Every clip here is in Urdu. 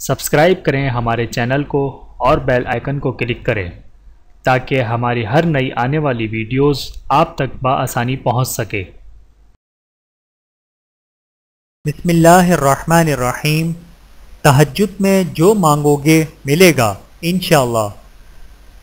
سبسکرائب کریں ہمارے چینل کو اور بیل آئیکن کو کلک کریں تاکہ ہماری ہر نئی آنے والی ویڈیوز آپ تک بآسانی پہنچ سکے۔ بسم اللہ الرحمن الرحیم۔ تہجد میں جو مانگو گے ملے گا انشاءاللہ۔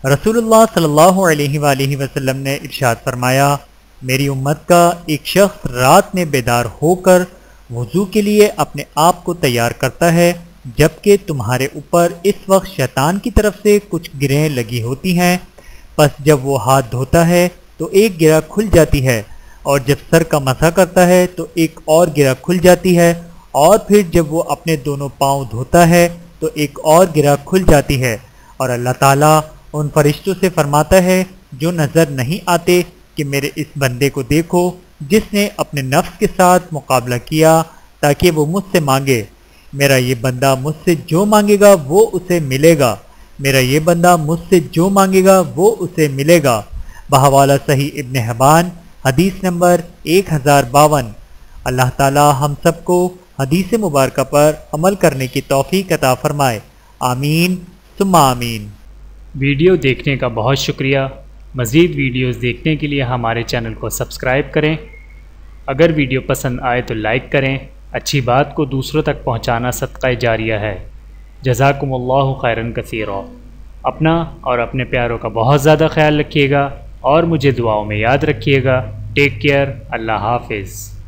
رسول اللہ صلی اللہ علیہ وآلہ وسلم نے ارشاد فرمایا، میری امت کا ایک شخص رات میں بیدار ہو کر وضو کے لیے اپنے آپ کو تیار کرتا ہے، جبکہ تمہارے اوپر اس وقت شیطان کی طرف سے کچھ گرہیں لگی ہوتی ہیں، پس جب وہ ہاتھ دھوتا ہے تو ایک گرہ کھل جاتی ہے، اور جب سر کا مسح کرتا ہے تو ایک اور گرہ کھل جاتی ہے، اور پھر جب وہ اپنے دونوں پاؤں دھوتا ہے تو ایک اور گرہ کھل جاتی ہے، اور اللہ تعالیٰ ان فرشتوں سے فرماتا ہے جو نظر نہیں آتے کہ میرے اس بندے کو دیکھو جس نے اپنے نفس کے ساتھ مقابلہ کیا تاکہ وہ مجھ سے مانگے، میرا یہ بندہ مجھ سے جو مانگے گا وہ اسے ملے گا، میرا یہ بندہ مجھ سے جو مانگے گا وہ اسے ملے گا۔ بحوالہ صحیح ابن حبان، حدیث نمبر 1052۔ اللہ تعالی ہم سب کو حدیث مبارکہ پر عمل کرنے کی توفیق عطا فرمائے، آمین ثم آمین۔ ویڈیو دیکھنے کا بہت شکریہ۔ مزید ویڈیوز دیکھنے کے لیے ہمارے چینل کو سبسکرائب کریں۔ اگر ویڈیو پسند آئے تو لائک کریں۔ اچھی بات کو دوسروں تک پہنچانا صدقہ جاریہ ہے۔ جزاکم اللہ خیرا کثیرا۔ اپنا اور اپنے پیاروں کا بہت زیادہ خیال رکھیے گا اور مجھے دعاؤں میں یاد رکھیے گا۔ Take care. اللہ حافظ۔